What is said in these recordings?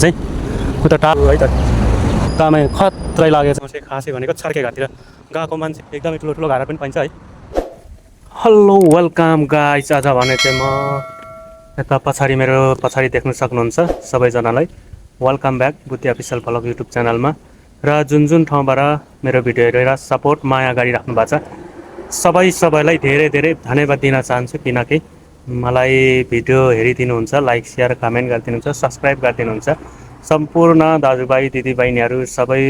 चाहिँ उता टाढो है त एकदमै खत्रै लागेको छ खासै भनेको छर्के घाँतिर गएको मान्छे एकदमै ठुलो ठुलो घाँरा पनि पाइन्छ है। हेलो वेलकम गाइस, आज भने चाहिँ म यता पछाडि मेरो पछाडि देख्न सक्नुहुन्छ सबैजनालाई वेलकम ब्याक बुद्धि अफिसियल भ्लग युट्युब च्यानलमा। र जुन ठाउँबाट मेरो भिडियो हेरेर सपोर्ट माया गरिराख्नु भएको छ सबैलाई धेरै धेरै धन्यवाद दिन चाहन्छु, किनकि मलाई भिडियो हेरिदिनुहुन्छ, लाइक सेयर कमेन्ट गरिदिनुहुन्छ, सब्सक्राइब गरिदिनुहुन्छ। सम्पूर्ण दाजुभाइ दिदीबहिनीहरू सबै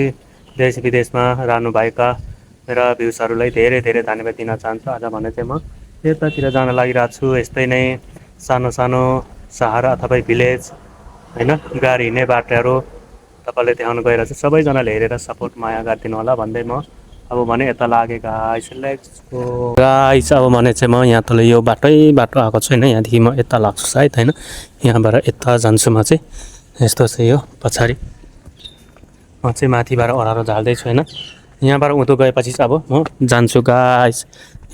देश विदेशमा रहनुभएका मेरा भ्युजहरूलाई धेरै धेरै धन्यवाद दिन चाहन्छु। आज भने चाहिँ म यतातिर जान लागिरहेको छु, यस्तै नै सानो सानो सहर अथवा भिलेज हैन, गाडी हिँड्ने बाटोहरू तपाईँले देखाउनु गइरहेको छु। सबैजनाले हेरेर सपोर्ट माया गरिदिनु होला भन्दै म अब भने यता लागे गाइस। अब भने चाहिँ म यहाँ तल यो बाटो आएको छु होइन, यहाँदेखि म यता लाग्छु सायद होइन, यहाँबाट यता जान्छु म चाहिँ। यस्तो चाहिँ यो पछाडि म चाहिँ माथिबाट ओह्रालो झाल्दैछु होइन, यहाँबाट उँधो गएपछि चाहिँ अब म जान्छु गाइस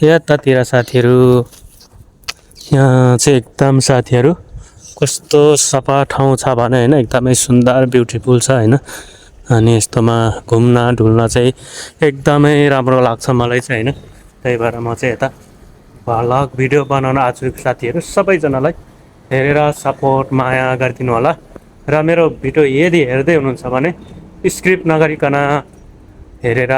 यतातिर। साथीहरू यहाँ चाहिँ एकदम साथीहरू कस्तो सफा ठाउँ छ भने होइन, एकदमै सुन्दर ब्युटिफुल छ होइन। अनि यस्तोमा घुम्न डुल्न चाहिँ एकदमै राम्रो लाग्छ मलाई चाहिँ होइन। त्यही भएर म चाहिँ यता भ्लग भिडियो बनाउन आएको छु। साथीहरू सबैजनालाई हेरेर सपोर्ट माया गरिदिनु होला। र मेरो भिडियो यदि हेर्दै हुनुहुन्छ भने स्क्रिप्ट नगरिकन हेरेर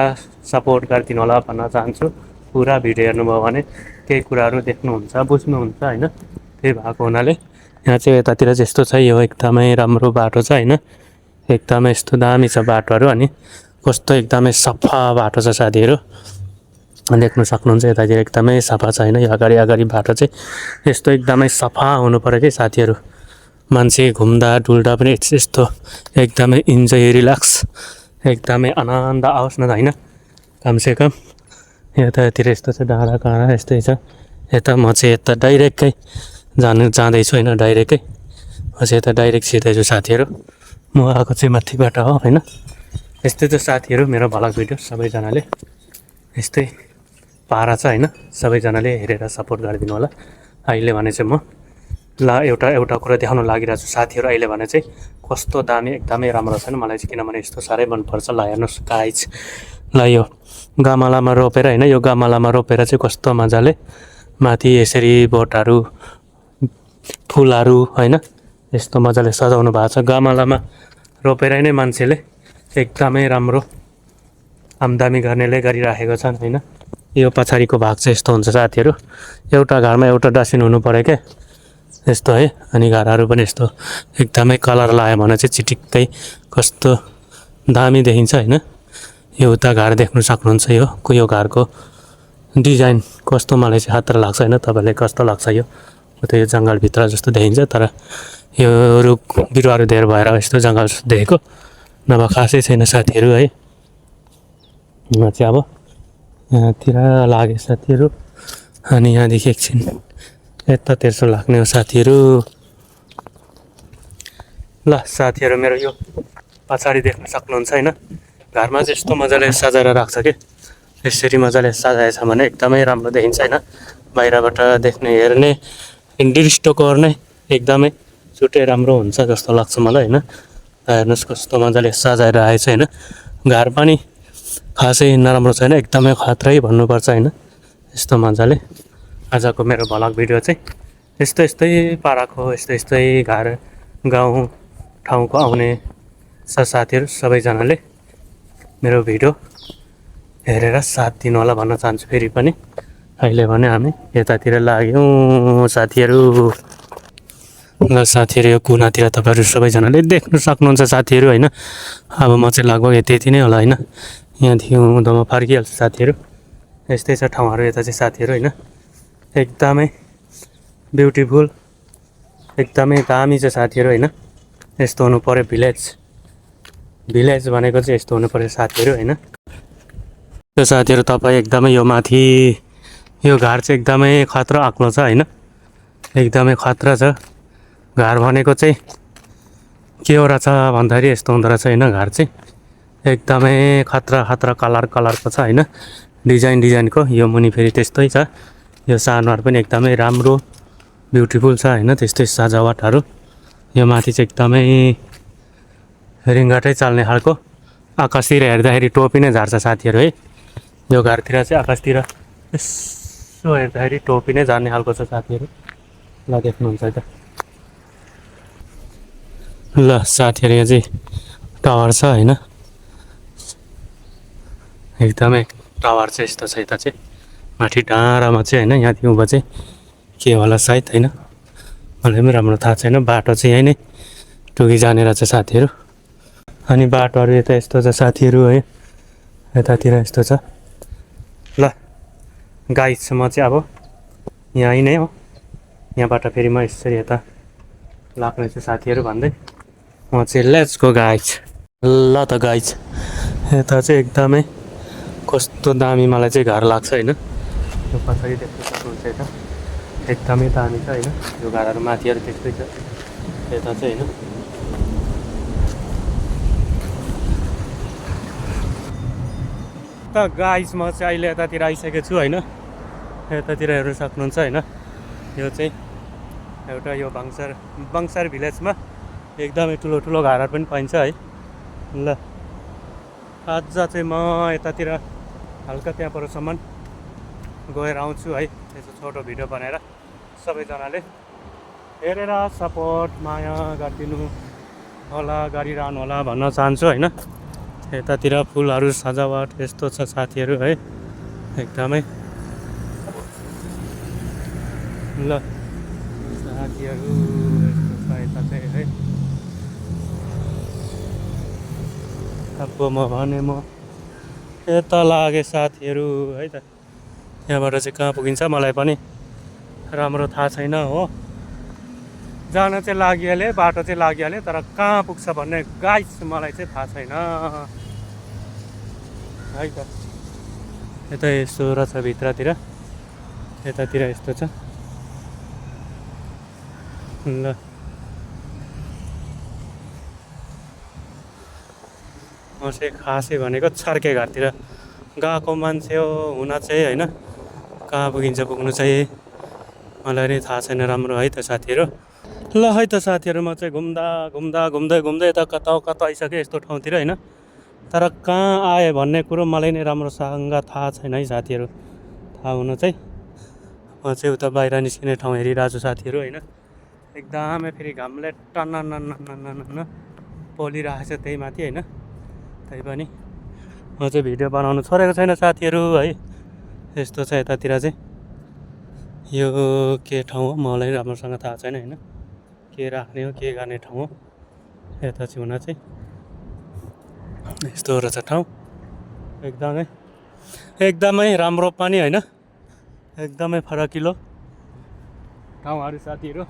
सपोर्ट गरिदिनु होला भन्न चाहन्छु। पुरा भिडियो हेर्नुभयो भने केही कुराहरू देख्नुहुन्छ, बुझ्नुहुन्छ होइन। त्यही भएको हुनाले यहाँ चाहिँ यतातिर जस्तो छ यो एकदमै राम्रो बाटो छ होइन, एकदमै यस्तो दामी छ बाटोहरू। अनि कस्तो एकदमै सफा बाटो छ साथीहरू, देख्न सक्नुहुन्छ यतातिर एकदमै सफा छ होइन। यो अगाडि बाटो चाहिँ यस्तो एकदमै सफा हुनु पर्यो कि साथीहरू, मान्छे घुम्दा डुल्दा पनि यस्तो एकदमै इन्जोय रिल्याक्स एकदमै आनन्द आओस् न होइन। कमसेकम यतातिर यस्तो छ, डाँडा काँडा यस्तै छ। यता म चाहिँ यता डाइरेक्टै जाँदैछु होइन, डाइरेक्टै म चाहिँ यता डाइरेक्ट सिधैछु साथीहरू। म आएको चाहिँ माथिबाट हो होइन। यस्तै छ साथीहरू मेरो भ्लग भिडियो, सबैजनाले यस्तै पारा छ होइन, सबैजनाले हेरेर सपोर्ट गरिदिनु होला। अहिले भने चाहिँ म एउटा कुरा देखाउन लागिरहेको छु साथीहरू। अहिले भने चाहिँ कस्तो दामी एकदमै राम्रो छैन मलाई चाहिँ, किनभने यस्तो साह्रै मनपर्छ। ल हेर्नुहोस् गाइस, ल यो गमलामा रोपेर होइन, यो गमलामा रोपेर चाहिँ कस्तो मजाले माथि यसरी बोटहरू फुलहरू होइन यस्तो मजाले सजाउनु भएको छ। गमलामा रोपेर नै मान्छेले एकदमै राम्रो आम्दानी गर्नेले गरिराखेको छन् होइन। यो पछाडिको भाग चाहिँ यस्तो हुन्छ साथीहरू, एउटा घरमा एउटा डस्टबिन हुनु पऱ्यो क्या यस्तो है। अनि घरहरू पनि यस्तो एकदमै कलर लगायो भने चाहिँ चिटिक्कै कस्तो दामी देखिन्छ होइन। यो उता घर देख्नु सक्नुहुन्छ, यो घरको डिजाइन कस्तो मलाई चाहिँ खतरा लाग्छ होइन। तपाईँलाई कस्तो लाग्छ यो उता यो जङ्गलभित्र जस्तो देखिन्छ, तर यो रुख बिरुवाहरू धेर भएर यस्तो जङ्गल देखेको नभए खासै छैन साथीहरू है। म चाहिँ अब यहाँतिर लागे साथीहरू, अनि यहाँदेखि एकछिन यता तेर्सो लाग्ने हो साथीहरू। ल साथीहरू मेरो यो पछाडि देख्न सक्नुहुन्छ होइन, घरमा चाहिँ यस्तो मजाले सजाएर राख्छ कि यसरी मजाले सजाएछ भने एकदमै राम्रो देखिन्छ होइन। बाहिरबाट देख्ने हेर्ने दृष्टिकोण नै एकदमै छुट्टै राम्रो हुन्छ जस्तो लाग्छ मलाई होइन। हेर्नुहोस् कस्तो मजाले सजाएर आएछ होइन। घर पनि खासै नराम्रो छैन, एकदमै खत्रै भन्नुपर्छ होइन। यस्तो मजाले आजको मेरो भ्लग भिडियो चाहिँ यस्तै पाराको यस्तै घर गाउँ ठाउँको आउने साथीहरू सबैजनाले मेरो भिडियो हेरेर साथ दिनु होला भन्न चाहन्छु। फेरि पनि अहिले भने हामी यतातिर लाग्यौँ साथीहरू। ल साथीहरू यो कुनातिर तपाईँहरू सबैजनाले देख्न सक्नुहुन्छ साथीहरू होइन। अब म चाहिँ लगभग यति नै होला होइन, यहाँदेखि उँधोमा फर्किहाल्छु साथीहरू। यस्तै छ ठाउँहरू यता चाहिँ साथीहरू होइन, एकदमै ब्युटिफुल एकदमै दामी छ साथीहरू होइन। यस्तो हुनु पऱ्यो भिलेज भनेको चाहिँ यस्तो हुनु पऱ्यो साथीहरू होइन। त्यो साथीहरू तपाईँ एकदमै यो माथि यो घर चाहिँ एकदमै खतरा आक्लो छ होइन, एकदमै खतरा छ घर भनेको चाहिँ। के हो रहेछ भन्दाखेरि यस्तो हुँदो रहेछ होइन, घर चाहिँ एकदमै खतरा कलरको छ होइन, डिजाइनको। यो मुनि फेरि त्यस्तै छ, यो सानोहरू पनि एकदमै राम्रो ब्युटिफुल छ होइन, त्यस्तै सजावटहरू। यो माथि चाहिँ एकदमै रिङ्गटै चाल्ने खालको आकाशतिर हेर्दाखेरि टोपी नै झार्छ साथीहरू है। यो घरतिर चाहिँ आकाशतिर यसो हेर्दाखेरि टोपी नै झार्ने खालको छ साथीहरू। ल देख्नुहुन्छ त ल साथीहरू यहाँ चाहिँ टावर छ होइन, एकदमै टावर चाहिँ यस्तो छ यता चाहिँ माथि डाँडामा चाहिँ होइन। यहाँ उँभो चाहिँ के होला सायद होइन, मलाई पनि राम्रो थाहा छैन। बाटो चाहिँ यहीँ नै टुकी जाने रहेछ साथीहरू। अनि बाटोहरू यता यस्तो छ साथीहरू है, यतातिर यस्तो छ। ल गाइस म चाहिँ अब यहीँ नै हो, यहाँबाट फेरि म यसरी यता लाग्ने छु साथीहरू भन्दै म चाहिँ लेट्स गो गाइस। ल त गाइस यता चाहिँ एकदमै कस्तो दामी मलाई चाहिँ घर लाग्छ होइन। यो पछाडि देख्न सक्नुहुन्छ यता एकदमै दामी छ होइन। यो घरहरू माथिहरू त्यस्तै छ यता चाहिँ होइन। त गाइस म चाहिँ अहिले यतातिर आइसकेको छु होइन। यतातिर हेर्नु सक्नुहुन्छ होइन, यो चाहिँ एउटा यो बङ्सार भिलेजमा एकदमै ठुलो ठुलो घरहरू पनि पाइन्छ है। ल आज चाहिँ म यतातिर हल्का त्यहाँ परसम्म गएर आउँछु है। यसो छोटो भिडियो बनाएर सबैजनाले हेरेर सपोर्ट माया गरिदिनु होला, गरिरहनु होला भन्न चाहन्छु होइन। यतातिर फुलहरू सजावट यस्तो छ साथीहरू है, एकदमै। ल साथीहरू यस्तो छ यता चाहिँ है। अब म भने म यता लागेँ साथीहरू है त। यहाँबाट चाहिँ कहाँ पुगिन्छ मलाई पनि राम्रो थाहा छैन हो। जान चाहिँ लागिहालेँ, बाटो चाहिँ लागिहालेँ, तर कहाँ पुग्छ भन्ने गाइस मलाई चाहिँ थाहा छैन है त। यता यस्तो रहेछ भित्रतिर, यतातिर यस्तो छ। ल म चाहिँ खासै भनेको छर्के घरतिर गएको मान्छे हो हुन चाहिँ होइन। कहाँ पुगिन्छ पुग्नु चाहिँ मलाई नै थाहा छैन राम्रो है त साथीहरू। ल है त साथीहरू म चाहिँ घुम्दै यता कता आइसकेँ यस्तो ठाउँतिर होइन। तर कहाँ आएँ भन्ने कुरो मलाई नै राम्रोसँग थाहा छैन है साथीहरू। थाहा हुनु चाहिँ म चाहिँ उता बाहिर निस्किने ठाउँ हेरिरहेको छु साथीहरू होइन। एकदमै फेरि घामले टन्न पोलिरहेको छ त्यही माथि होइन। तै पनि म चाहिँ भिडियो बनाउनु छोडेको छैन साथीहरू है। यस्तो छ यतातिर चाहिँ, यो के ठाउँ हो मलाई राम्रोसँग थाहा छैन होइन। के राख्ने हो के गर्ने ठाउँ हो यता चाहिँ हुन चाहिँ यस्तो रहेछ ठाउँ। एकदमै राम्रो पनि होइन, एकदमै फरकिलो ठाउँहरू साथीहरू।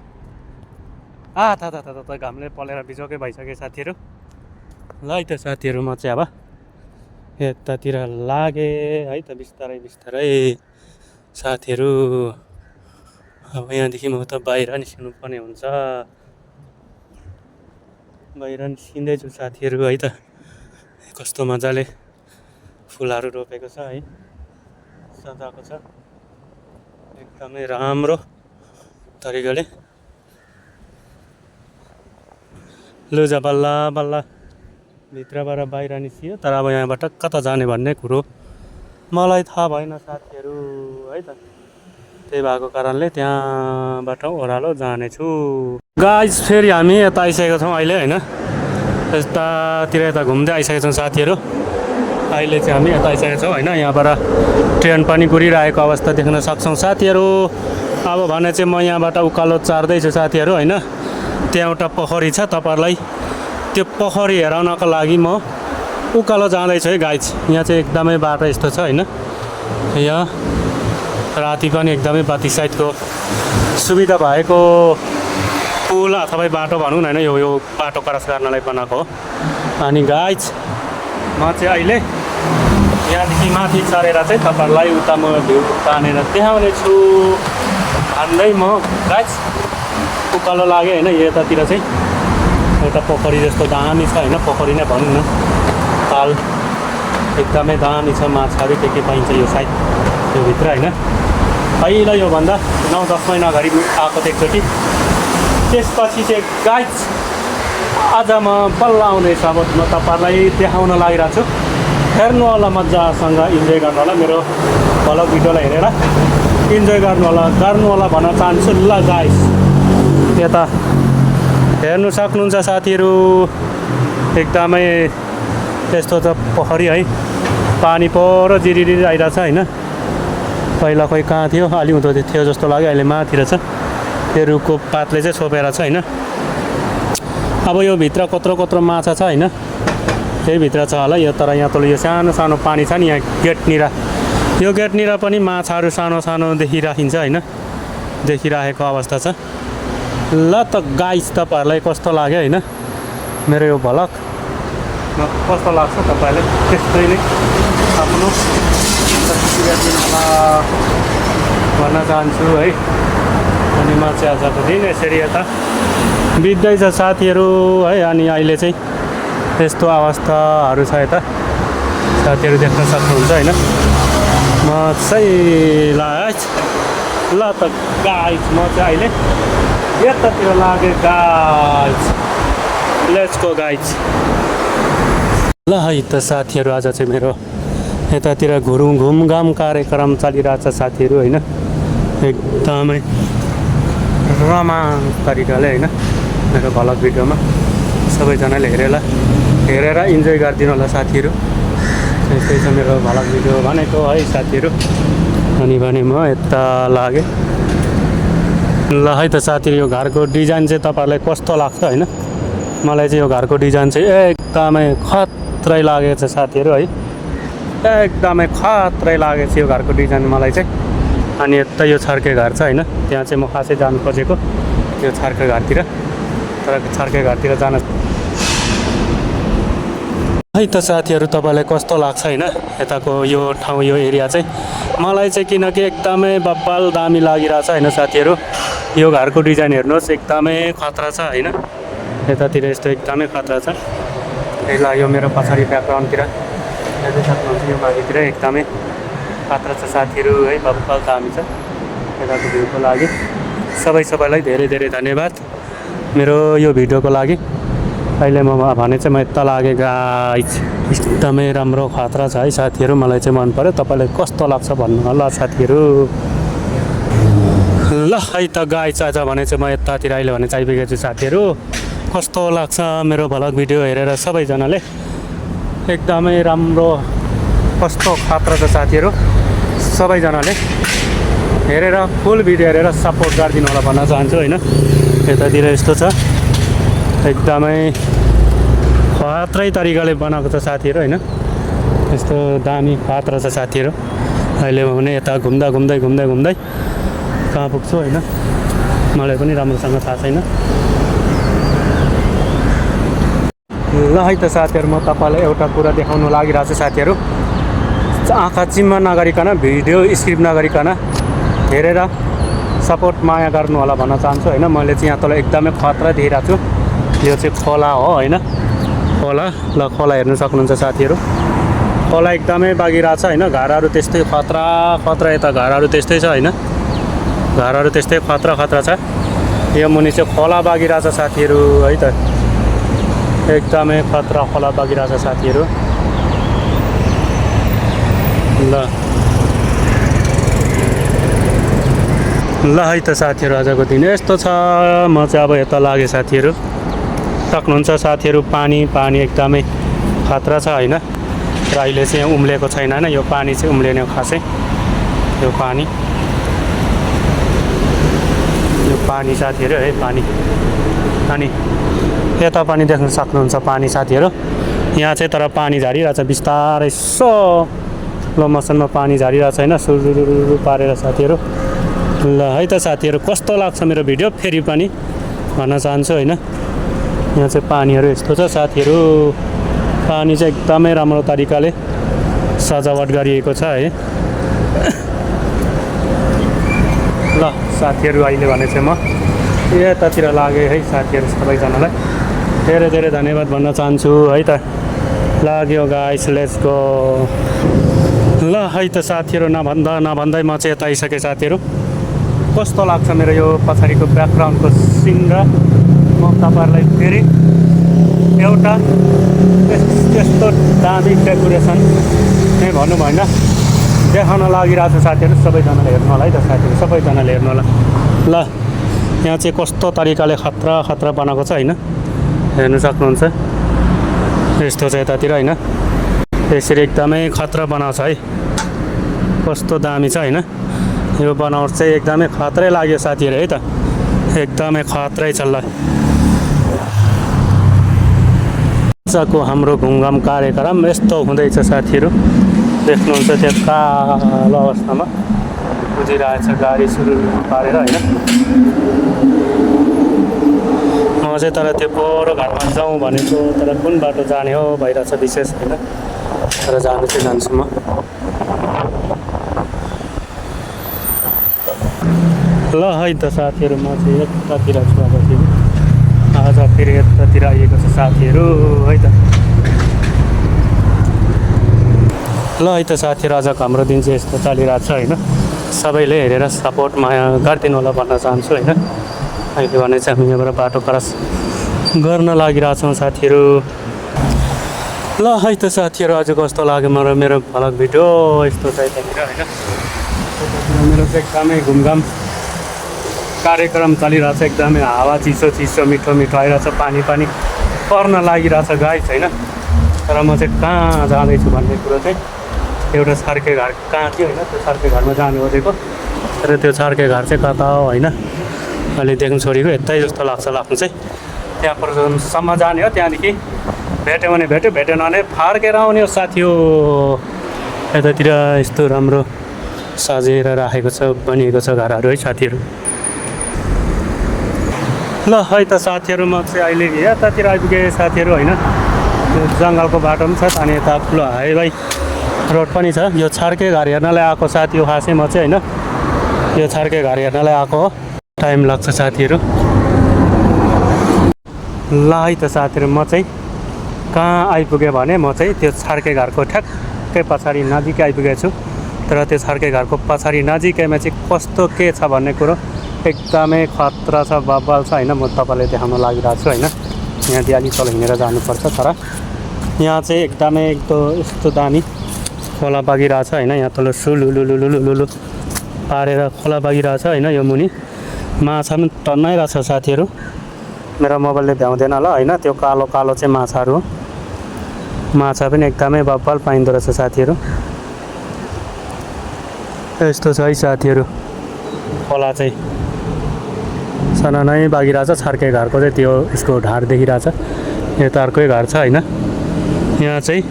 था घामले पलेर बिजोकै भइसक्यो साथीहरू। ल है त साथीहरू म चाहिँ अब यतातिर लागेँ है त बिस्तारै साथीहरू। अब यहाँदेखि म उता बाहिर निस्किनु पर्ने हुन्छ, बाहिर निस्किँदैछु साथीहरू है त। कस्तो मजाले फुलहरू रोपेको छ है, सजाएको छ एकदमै राम्रो तरिकाले। लुजा बल्ल भित्रबाट बाहिर निस्कियो, तर अब यहाँबाट कता जाने भन्ने कुरो मलाई थाहा भएन साथीहरू है त। त्यही भएको कारणले त्यहाँबाट ओह्रालो जानेछु गाइस। फेरि हामी यता आइसकेको छौँ अहिले होइन। यता घुम्दै आइसकेको छौँ साथीहरू। अहिले चाहिँ हामी यता आइसकेको छौँ होइन। यहाँबाट ट्रेन पनि कुरिरहेको अवस्था देख्न सक्छौँ साथीहरू। अब भने चाहिँ म यहाँबाट उकालो चार्दैछु साथीहरू होइन। त्यहाँ एउटा पोखरी छ, तपाईँहरूलाई त्यो पोखरी हेराउनको लागि म उकालो जाँदैछु है गाइस। यहाँ चाहिँ एकदमै बाटो यस्तो छ होइन। यहाँ राति पनि एकदमै बाती साइडको सुविधा भएको पुल अथवा बाटो भनौँ न होइन। यो बाटो क्रस गर्नलाई बनाएको हो। अनि गाइस म चाहिँ अहिले यहाँदेखि माथि चढेर चाहिँ तपाईँहरूलाई उता म भ्यू तानेर देखाउने छु भन्दै म गाइस उकालो लाग्यो होइन। यतातिर चाहिँ एउटा पोखरी जस्तो दामी छ होइन, पोखरी नै भनौँ न, ताल एकदमै दामी छ। माछाहरू के पाइन्छ यो साइड यो भित्र होइन। पहिला योभन्दा 9-10 महिना अगाडि आएको थिएँ एकचोटि। त्यसपछि चाहिँ गाइस आज म बल्ल आउनेछ अब म तपाईँहरूलाई देखाउन लागिरहेको छु हेर्नु होला मजासँग इन्जोय गर्नु होला मेरो भ्लग भिडियोलाई हेरेर इन्जोय गर्नु होला भन्न चाहन्छु ल गाइस यता हेर्नु सक्नुहुन्छ साथीहरू एकदमै यस्तो त पोखरी है पानी पर जिरिरी आइरहेछ होइन पहिला खोइ कहाँ थियो अलि हुँदो थियो जस्तो लाग्यो अहिले माथितिर छ त्यो रुखको पातले चाहिँ छोपेर छ होइन अब यो भित्र कत्रो माछा छ होइन त्यही भित्र छ होला यो तर यहाँ तल यो सानो सानो पानी छ नि यहाँ गेटनिर यो गेटनिर पनि माछाहरू सानो सानो देखिराखिन्छ होइन देखिराखेको अवस्था छ ल त गाइस तपाईँहरूलाई कस्तो लाग्यो होइन मेरो यो भ्लग कस्तो लाग्छ तपाईँहरूले त्यस्तै नै आफ्नो प्रतिक्रिया दिनुहोला भन्न चाहन्छु है अनि म चाहिँ आजको दिन यसरी यता बित्दैछ साथीहरू है अनि अहिले चाहिँ यस्तो अवस्थाहरू छ यता साथीहरू देख्न सक्नुहुन्छ होइन म चाहिँ ल त गाइस म चाहिँ अहिले यतातिर लागेँ गाइस लेट्स गो गाइस ल है त साथीहरू आज चाहिँ मेरो यतातिर घुमघाम कार्यक्रम चलिरहेछ साथीहरू होइन एकदमै रमाइलो तरिकाले होइन मेरो भ्लग भिडियोमा सबैजनाले हेरेर इन्जोय गरिदिनु होला साथीहरू यस्तै छ मेरो भ्लग भिडियो भनेको है साथीहरू अनि भने म यता लागेँ ल है त साथीहरू यो घरको डिजाइन चाहिँ तपाईँहरूलाई कस्तो लाग्छ होइन मलाई चाहिँ यो घरको डिजाइन चाहिँ एकदमै खत्रै लागेको छ साथीहरू है एकदमै खत्रै लागेको छ यो घरको डिजाइन मलाई चाहिँ अनि यता यो छर्के घर छ होइन त्यहाँ चाहिँ म खासै जानु खोजेको यो छर्के घरतिर तर छर्के घरतिर जान है त साथीहरू तपाईँलाई कस्तो लाग्छ होइन यताको यो ठाउँ यो एरिया चाहिँ मलाई चाहिँ किनकि एकदमै बब्बाल दामी लागिरहेछ होइन साथीहरू यो घरको डिजाइन हेर्नुहोस् एकदमै खतरा छ होइन यतातिर यस्तो एकदमै खतरा छ ल यो मेरो पछाडि ब्याकग्राउन्डतिर हेर्दै सक्नुहुन्छ यो माथितिर एकदमै खतरा छ साथीहरू है बब्बाल दामी छ यताको भ्यूको लागि सबैलाई धेरै धेरै धन्यवाद मेरो यो भिडियोको लागि अहिले म भने चाहिँ म यता लागेँ गाइस एकदमै राम्रो खतरा छ है साथीहरू मलाई चाहिँ मन पर्यो तपाईँलाई कस्तो लाग्छ भन्नु होला साथीहरू ल है त गाइस आज भने चाहिँ म यतातिर अहिले भने चाहिँ आइपुगेको छु साथीहरू कस्तो लाग्छ मेरो भ्लग भिडियो हेरेर सबैजनाले एकदमै राम्रो कस्तो खतरा छ साथीहरू सबैजनाले हेरेर फुल भिडियो हेरेर सपोर्ट गरिदिनु होला भन्न चाहन्छु होइन यतातिर यस्तो छ एकदमै खत्रै तरिकाले बनाएको छ साथीहरू होइन यस्तो दामी खतरा छ साथीहरू अहिले म भने यता घुम्दै कहाँ पुग्छु होइन मलाई पनि राम्रोसँग थाहा छैन ल है त साथीहरू म तपाईँलाई एउटा कुरा देखाउनु लागिरहेको छु साथीहरू आँखा चिम्मा नगरिकन भिडियो स्क्रिप्ट नगरिकन हेरेर सपोर्ट माया गर्नु होला भन्न चाहन्छु होइन मैले चाहिँ यहाँ तल एकदमै खतरा देखिरहेको छु यो चाहिँ खोला हो होइन खोला ल खोला हेर्नु सक्नुहुन्छ साथीहरू खोला एकदमै बागिरहेको छ होइन घरहरू त्यस्तै खतरा यता घरहरू त्यस्तै छ होइन घरहरू त्यस्तै खतरा छ यो मुनि चाहिँ खोला बागिरहेछ साथीहरू है त एकदमै खतरा खोला बागिरहेछ साथीहरू ल है त साथीहरू आजको दिन यस्तो छ म चाहिँ अब यता लागेँ साथीहरू सक्नुहुन्छ साथीहरू पानी एकदमै खतरा छ होइन र अहिले चाहिँ उम्लेको छैन होइन यो पानी चाहिँ उम्लिने खासै यो पानी साथीहरू है पानी अनि यता पनि देख्न सक्नुहुन्छ पानी साथीहरू यहाँ चाहिँ तर पानी झरिरहेछ बिस्तारै स्लो मोसनमा पानी झरिरहेछ होइन सुरु पारेर साथीहरू ल है त साथीहरू कस्तो लाग्छ मेरो भिडियो फेरि पनि भन्न चाहन्छु होइन यहाँ चाहिँ पानीहरू यस्तो छ साथीहरू पानी चाहिँ एकदमै राम्रो तरिकाले सजावट गरिएको छ है ल साथीहरू अहिले भने चाहिँ म यतातिर लागेँ है साथीहरू सबैजनालाई धेरै धेरै धन्यवाद भन्न चाहन्छु है त लाग्यो गाइस लेट्स गो ल है त साथीहरू नभन्दै म चाहिँ यता आइसकेँ साथीहरू कस्तो लाग्छ मेरो यो पछाडिको ब्याकग्राउन्डको सिन र म तपाईँहरूलाई फेरि एउटा त्यस्तो दामी डेकोरेसन नै भनौँ होइन देखाउन लागिरहेको छ साथीहरू। सबैजनाले हेर्नु होला है त साथीहरू, सबैजनाले हेर्नु होला। ल यहाँ चाहिँ कस्तो तरिकाले खतरा खतरा बनाएको छ होइन, हेर्नु सक्नुहुन्छ। यस्तो छ यतातिर होइन, यसरी एकदमै खतरा बनाएको छ है। कस्तो दामी छ होइन, यो बनावट चाहिँ एकदमै खतरै लाग्यो साथीहरू है त, एकदमै खतरै छ। ल आजको हाम्रो घुमघाम कार्यक्रम यस्तो हुँदैछ साथीहरू, देख्नुहुन्छ त्यो कालो अवस्थामा बुझिरहेछ गाडी सुरु पारेर होइन। म चाहिँ तर त्यो पोरो घाटमा जाउँ भनेको, तर कुन बाटो जाने हो भइरहेछ विशेष होइन, तर जानु चाहिँ जान्छु म। ल है त साथीहरू, म चाहिँ यतातिर छु अब फेरि, आज फेरि यतातिर आइएको छ साथीहरू है त। ल है त साथीहरू, आजको हाम्रो दिन चाहिँ यस्तो चलिरहेको छ होइन। सबैले हेरेर सपोर्ट माया गरिदिनु होला भन्न चाहन्छु होइन। अहिले भने चाहिँ हामी यहाँबाट बाटो क्रस गर्न लागिरहेछौँ साथीहरू। ल है त साथीहरू, आज कस्तो लाग्यो मेरो भ्लग भिडियो यस्तो छ यतातिर होइन। मेरो चाहिँ एकदमै घुमघाम कार्यक्रम चलिरहेछ, एकदमै हावा चिसो चिसो मिठो मिठो आइरहेछ, पानी पानी पर्न लागिरहेछ गाइस होइन। तर म चाहिँ कहाँ जाँदैछु भन्ने कुरो चाहिँ एउटा छर्के घाट कहाँ थियो होइन, त्यो छर्के घाटमा जानु खोजेको, तर त्यो छर्के घाट चाहिँ कता हो होइन, अहिले देख्नु छोडेको यतै जस्तो लाग्छ लाग्नु चाहिँ। त्यहाँ परसम्म जाने हो, त्यहाँदेखि भेट्यो भने भेट्यो, भेटेन भने फर्केर आउने हो साथी हो। यतातिर यस्तो राम्रो सजेर राखेको छ, बनिएको छ घरहरू है साथीहरू। ल है त साथीहरू, म चाहिँ अहिले यतातिर आइपुगेँ साथीहरू होइन। त्यो जङ्गलको बाटो पनि छ अनि यता ठुलो हाइवे रोड पनि छ। यो छर्के घर हेर्नलाई आएको साथी हो खासै म चाहिँ होइन, यो छर्के घर हेर्नलाई आएको हो। टाइम लाग्छ साथीहरू। ल है त साथीहरू, म चाहिँ कहाँ आइपुगेँ भने म चाहिँ त्यो छर्के घरको ठ्याक्कै पछाडि नजिकै आइपुगेको छु। तर त्यो छर्के घरको पछाडि नजिकैमा चाहिँ कस्तो के छ भन्ने कुरो एकदमै खतरा छ, बब्बल छ होइन। म तपाईँलाई देखाउन लागिरहेको छु होइन। यहाँदेखि अलिक तल हिँडेर जानुपर्छ, तर यहाँ चाहिँ एकदमै यस्तो दामी खोला बगिरहेछ होइन। यहाँ तल सुलुलुलुलुलुलु पारेर खोला बगिरहेछ होइन। यो मुनि माछा पनि तन्नाइरहेछ साथीहरू, मेरो मोबाइलले भ्याउँदैन ल होइन। त्यो कालो कालो चाहिँ माछाहरू हो, माछा पनि एकदमै बब्बल पाइँदो रहेछ साथीहरू। यस्तो छ है साथीहरू खोला चाहिँ, सनानै बगिरहेछ। छर्के घरको चाहिँ त्यो उसको ढाड देखिरहेछ, यता अर्कै घर छ होइन। यहाँ चाहिँ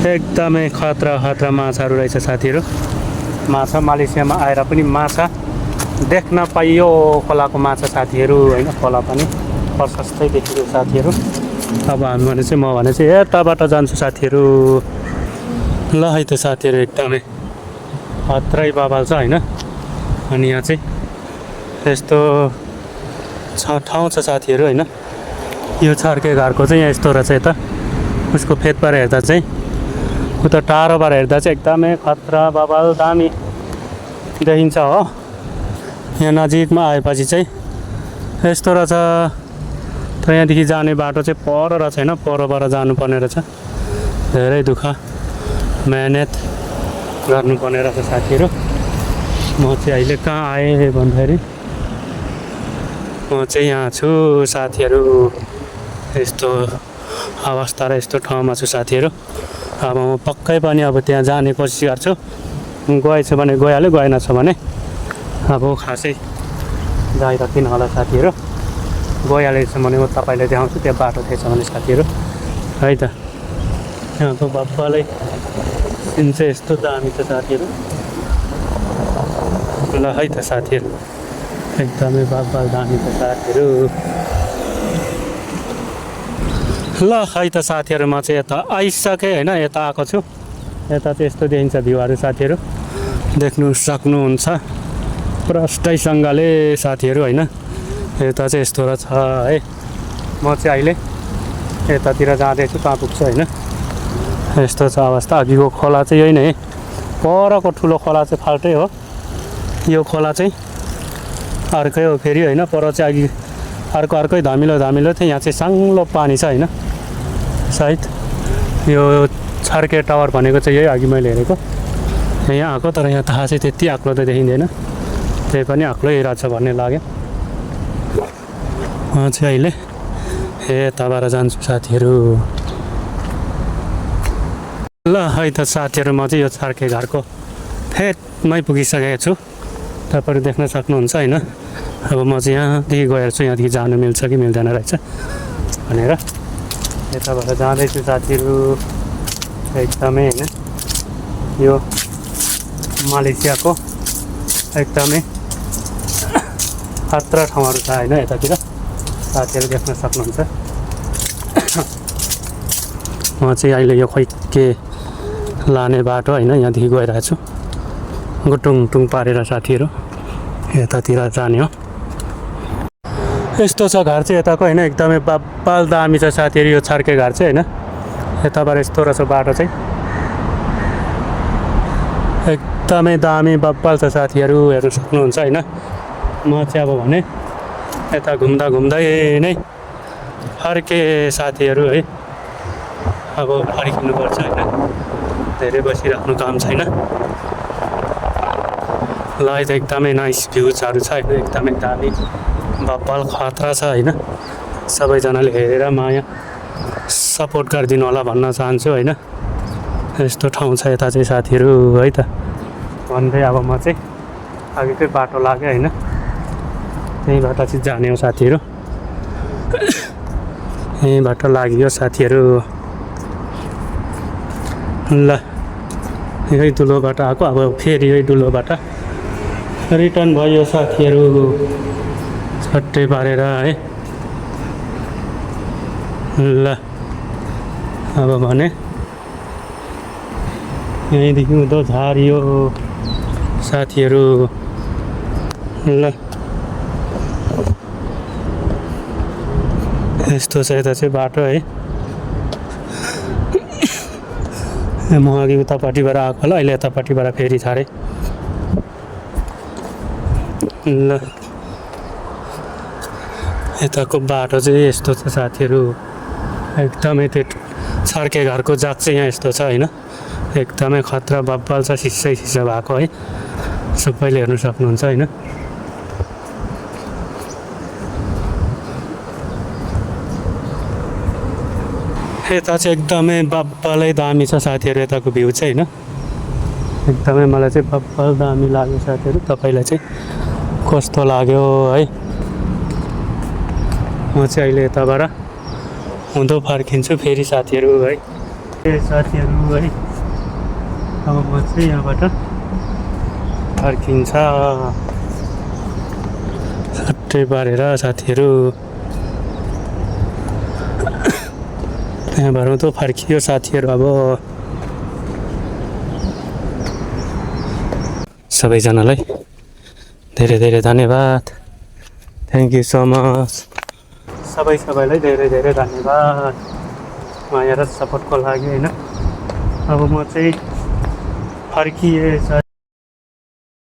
एकदमै खतरा खतरा माछाहरू रहेछ साथीहरू। माछा मालयसियामा आएर पनि माछा देख्न पाइयो, खोलाको माछा साथीहरू होइन। खोला पनि प्रशस्तै देखियो साथीहरू। अब हामी भने चाहिँ म भने चाहिँ यताबाट जान्छु साथीहरू। ल है त साथीहरू, एकदमै खत्रै बबाल छ होइन। अनि यहाँ चाहिँ यस्तो ठाउँ छ साथीहरू होइन। यो छर्के घरको चाहिँ यहाँ यस्तो रहेछ, यता उसको फेदबाट हेर्दा चाहिँ, उता टाढोबाट हेर्दा चाहिँ एकदमै खतरा बबाल दामी देखिन्छ हो। यहाँ नजिकमा आएपछि चाहिँ यस्तो रहेछ। तर यहाँदेखि जाने बाटो चाहिँ पर रहेछ होइन, परबाट जानुपर्ने रहेछ। धेरै दुःख मेहनत गर्नुपर्ने रहेछ साथीहरू। म चाहिँ अहिले कहाँ आएँ भन्दाखेरि म चाहिँ यहाँ छु साथीहरू, यस्तो अवस्था र यस्तो ठाउँमा छु साथीहरू। अब म पक्कै पनि अब त्यहाँ जाने कोसिस गर्छु, गएछु भने गइहाल्यो, गएन छ भने अब खासै जाइरहदिन होला साथीहरू। गइहालेछ भने म तपाईँलाई देखाउँछु त्यहाँ बाटो थिएछ भने साथीहरू है त। यहाँको बब्बालै सिन चाहिँ यस्तो दामी छ साथीहरू। ल है त साथीहरू, एकदमै बब्बाल दामी छ साथीहरू। ल है त साथीहरू, म चाहिँ यता आइसकेँ होइन, यता आएको छु। यता चाहिँ यस्तो देखिन्छ भ्यूहरू साथीहरू, देख्नु सक्नुहुन्छ प्रष्टैसँगले साथीहरू होइन। यता चाहिँ यस्तो रहेछ है। म चाहिँ अहिले यतातिर जाँदैछु, कहाँ पुग्छु होइन। यस्तो छ अवस्था। अघिको खोला चाहिँ यही नै, परको ठुलो खोला चाहिँ फाल्टै हो। यो खोला चाहिँ अर्कै हो फेरि होइन। पर चाहिँ अघि अर्कै धमिलो थियो। यहाँ चाहिँ साङ्लो पानी छ होइन, सायद यो छर्के टावर भनेको चाहिँ यही अघि मैले हेरेको यहाँ आएको, तर यहाँ थाहा चाहिँ त्यति आक्लो त देखिँदैन, त्यही पनि आक्लै रहेछ भन्ने लाग्यो। म चाहिँ अहिले यताबाट जान्छु साथीहरू। ल है त साथीहरू, म चाहिँ यो छर्के घरको फेदमै पुगिसकेको छु, तपाईँहरू देख्न सक्नुहुन्छ होइन। अब म चाहिँ यहाँदेखि गएर छु, यहाँदेखि जानु मिल्छ कि मिल्दैन रहेछ भनेर यताबाट जाँदैछु साथीहरू। एकदमै होइन, यो मलेसियाको एकदमै खतरा ठाउँहरू छ होइन, यतातिर साथीहरू देख्न सक्नुहुन्छ। म चाहिँ अहिले यो खोइ के लाने बाटो होइन, यहाँदेखि गइरहेको छु गुटुङ पारेर साथीहरू यतातिर जाने हो। यस्तो छ घर चाहिँ यताको होइन, एकदमै बब्बाल दामी छ साथीहरू यो छर्के घर चाहिँ होइन। यताबाट यस्तो रहेछ बाटो चाहिँ, एकदमै दामी बब्बाल छ साथीहरू, हेर्नु सक्नुहुन्छ होइन। म चाहिँ अब भने यता घुम्दै नै फर्के साथीहरू है, अब फर्किनुपर्छ होइन, धेरै बसिराख्नु काम छैन। ल त एकदमै नाइस भ्युजहरू छ होइन, एकदमै दामी बब्बाल खतरा छ होइन। सबैजनाले हेरेर माया सपोर्ट गरिदिनु होला भन्न चाहन्छु होइन। यस्तो ठाउँ छ यता चाहिँ साथीहरू है त भन्दै अब म चाहिँ अघिकै बाटो लाग्यो होइन, त्यहीँबाट चाहिँ जाने हो साथीहरू। यहीँबाट लाग्यो साथीहरू। ल यही दुलोबाट आएको, अब फेरि यही दुलोबाट रिटर्न भयो साथीहरू, छट्टै पारेर है। ल अब भने यहीँदेखि उँधो झारियो साथीहरू। ल यस्तो छ यता चाहिँ बाटो है। म अघि उतापट्टिबाट आएको ल, अहिले यतापट्टिबाट फेरि छाडेँ। ल यताको बाटो चाहिँ यस्तो छ साथीहरू, एकदमै त्यो छर्के घरको जात चाहिँ यहाँ यस्तो छ होइन, एकदमै खतरा बब्बाल छ, सिस्सै भएको है, सबैले हेर्नु सक्नुहुन्छ होइन। यता चाहिँ एकदमै बब्बालै दामी छ साथीहरू, यताको भ्यू चाहिँ होइन, एकदमै मलाई चाहिँ बब्बाल दामी लाग्यो साथीहरू। तपाईँलाई चाहिँ कस्तो लाग्यो है। म चाहिँ अहिले यताबाट हुँदो फर्किन्छु फेरि साथीहरू है। साथीहरू है, अब म चाहिँ यहाँबाट फर्किन्छ छट्टै पारेर साथीहरू। यहाँबाट त फर्कियो साथीहरू। अब सबैजनालाई धेरै धन्यवाद, थ्याङ्क यू सो मच। सबैलाई धेरै धन्यवाद माया र सपोर्टको लागि होइन। अब म चाहिँ फर्किएँ।